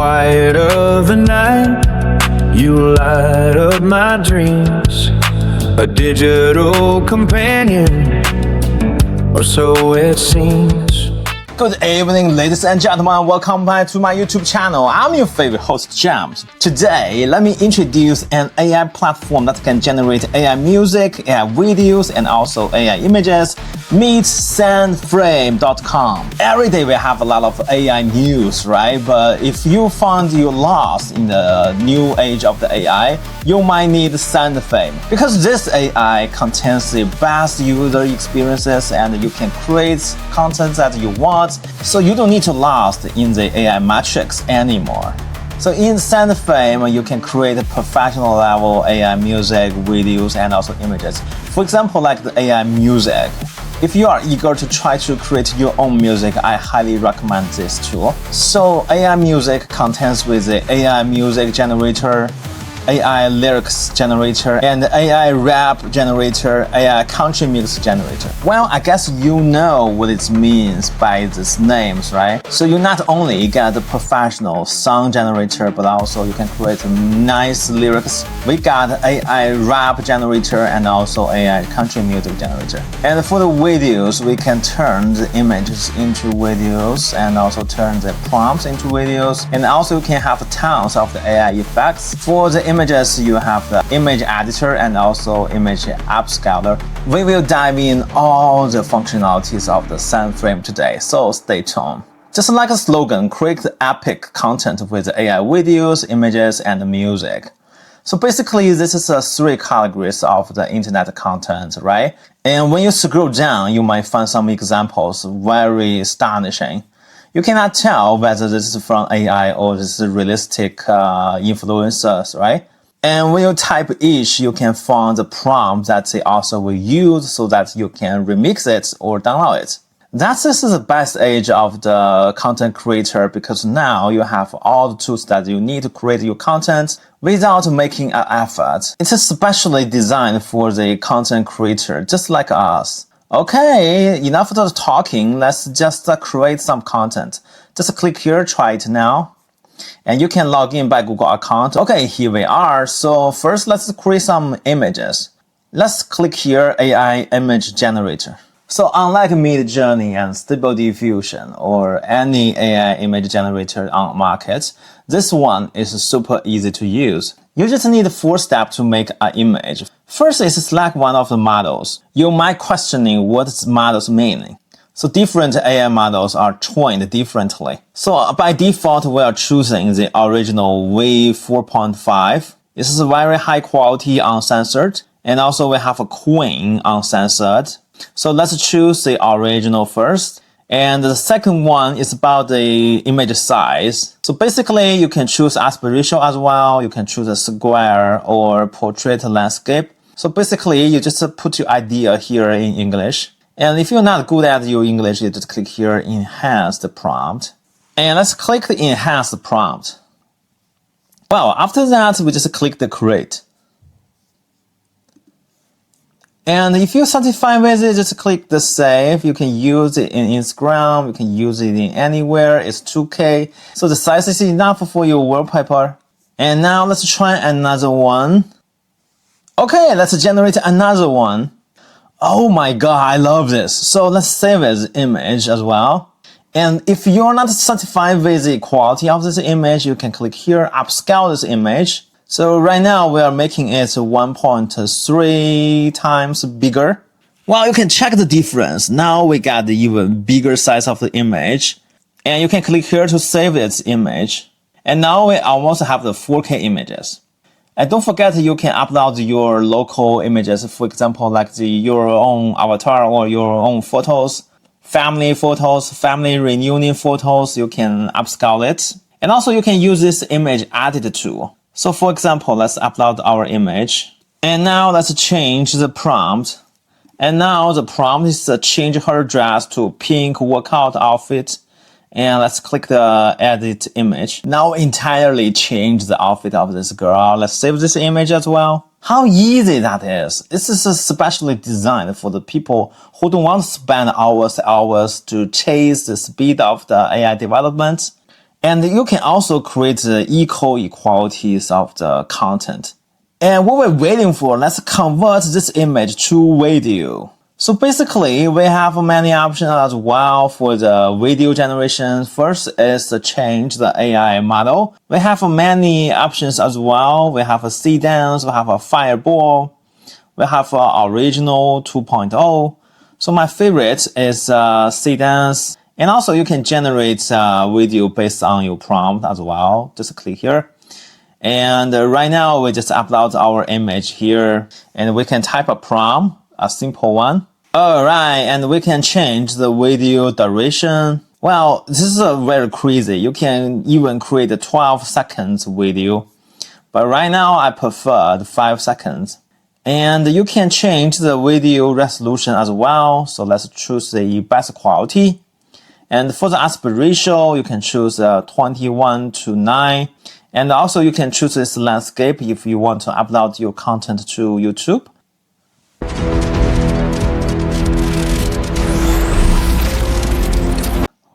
quiet of the night, you light up my dreams. A digital companion, or so it seems. Good evening, ladies and gentlemen. Welcome back to my YouTube channel. I'm your favorite host, James. Today, let me introduce an AI platform that can generate AI music, AI videos, and also AI images. Meet Sandframe.com. Every day we have a lot of AI news, right? But if you find you're lost in the new age of the AI, you might need Sandfame, because this AI contains the best user experiences and you can create content that you want, so you don't need to lost in the AI matrix anymore. So in Sendfame, you can create professional level AI music, videos, and also images. For example, like the AI music. If you are eager to try to create your own music, I highly recommend this tool. So AI music contains with the AI music generator, AI lyrics generator, and AI rap generator, AI country mix generator. Well, I guess you know what it means by these names, right? So you not only get the professional song generator, but also you can create nice lyrics. We got AI rap generator and also AI country music generator. And for the videos, we can turn the images into videos and also turn the prompts into videos. And also you can have tons of the AI effects. For the images, you have the image editor and also image upscaler. We will dive in all the functionalities of the Sandframe today, so stay tuned. Just like a slogan, create epic content with AI videos, images, and music. So basically, this is three categories of the internet content, right? And when you scroll down, you might find some examples very astonishing. You cannot tell whether this is from AI or this is realistic influencers, right? And when you type each, you can find the prompt that they also will use so that you can remix it or download it. This is the best age of the content creator, because now you have all the tools that you need to create your content without making an effort. It is specially designed for the content creator, just like us. Okay, enough of the talking, let's just create some content. Just click here, try it now. And you can log in by Google account. Okay, here we are. So first, let's create some images. Let's click here, AI image generator. So unlike Midjourney and Stable Diffusion or any AI image generator on market, this one is super easy to use. You just need 4 steps to make an image. First is select one of the models. You might questioning what models mean. So different AI models are trained differently. So by default, we are choosing the original V4.5. This is very high quality uncensored. And also we have a Queen uncensored. So let's choose the original first. And the second one is about the image size. So basically you can choose aspect ratio as well. You can choose a square or portrait landscape. So basically you just put your idea here in English. And if you're not good at your English, you just click here, enhance the prompt. And let's click the enhance the prompt. Well, after that, we just click the create. And if you're satisfied with it, just click the save. You can use it in Instagram, you can use it in anywhere. It's 2K. So the size is enough for your wallpaper. And now let's try another one. Okay, let's generate another one. Oh my god, I love this. So let's save this image as well. And if you're not satisfied with the quality of this image, you can click here, upscale this image. So right now we are making it 1.3 times bigger. Well, you can check the difference. Now we got the even bigger size of the image. And you can click here to save this image. And now we almost have the 4K images. And don't forget, you can upload your local images, for example, like your own avatar or your own photos, family reunion photos. You can upscale it. And also you can use this image edit tool. So for example, let's upload our image. And now let's change the prompt. And now the prompt is to change her dress to pink workout outfit. And let's click the edit image. Now entirely change the outfit of this girl. Let's save this image as well. How easy that is. This is especially designed for the people who don't want to spend hours to chase the speed of the AI development. And you can also create the equal equalities of the content. And what we're waiting for, let's convert this image to video. So basically, we have many options as well for the video generation. First is to change the AI model. We have many options as well. We have a Sedans, we have a Fireball, we have a original 2.0. So my favorite is Sedans. And also you can generate video based on your prompt as well. Just click here. And right now we just upload our image here and we can type a prompt, a simple one. Alright, and we can change the video duration. Well, this is very crazy. You can even create a 12 seconds video. But right now I prefer the 5 seconds. And you can change the video resolution as well. So let's choose the best quality. And for the aspect ratio, you can choose 21:9. And also you can choose this landscape if you want to upload your content to YouTube.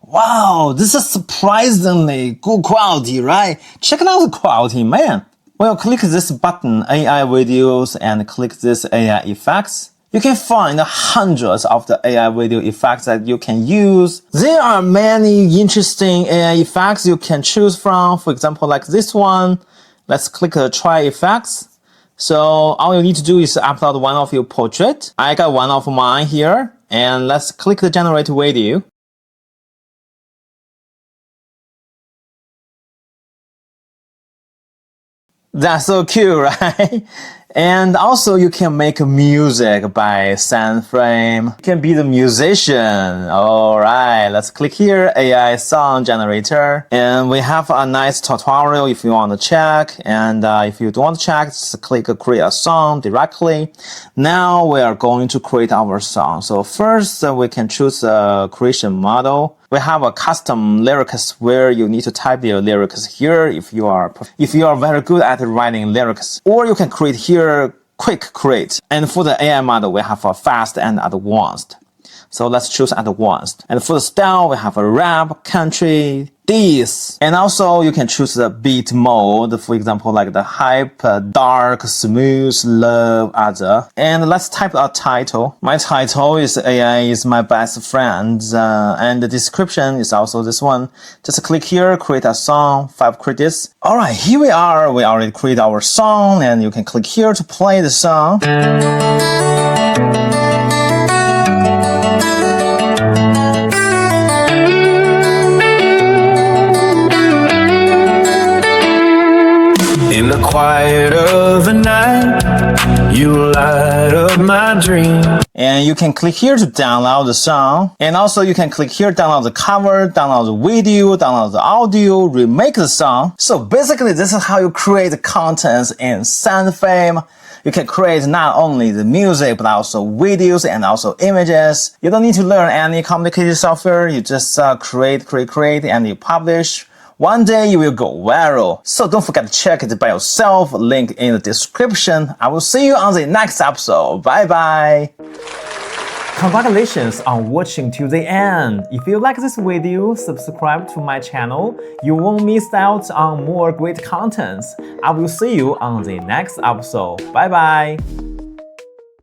Wow, this is surprisingly good quality, right? Check out the quality, man. Well, click this button, AI videos, and click this AI effects. You can find hundreds of the AI video effects that you can use. There are many interesting AI effects you can choose from. For example, like this one. Let's click try effects. So all you need to do is upload one of your portrait. I got one of mine here. And let's click the generate video. That's so cute, right? And also you can make music by Sandframe. You can be the musician. Alright, let's click here, AI song generator. And we have a nice tutorial if you want to check. And if you don't want to check, just click create a song directly. Now we are going to create our song. So first we can choose a creation model. We have a custom lyrics where you need to type your lyrics here if you are very good at writing lyrics. Or you can create here quick create. And for the AI model, we have a fast and advanced. So let's choose advanced. And for the style, we have a rap, country, this. And also you can choose the beat mode, for example, like the hype, dark, smooth, love, other. And let's type a title. My title is AI is my best friend. And the description is also this one. Just click here, create a song, 5 credits. Alright, here we are. We already create our song and you can click here to play the song. In the quiet of the night, you light up my dream. And you can click here to download the song. And also you can click here, download the cover, download the video, download the audio, remake the song. So basically this is how you create contents in Sendfame. You can create not only the music, but also videos and also images. You don't need to learn any complicated software. You just create, and you publish. One day you will go viral. So don't forget to check it by yourself. Link in the description. I will see you on the next episode. Bye bye. Congratulations on watching to the end. If you like this video, subscribe to my channel. You won't miss out on more great contents. I will see you on the next episode. Bye bye.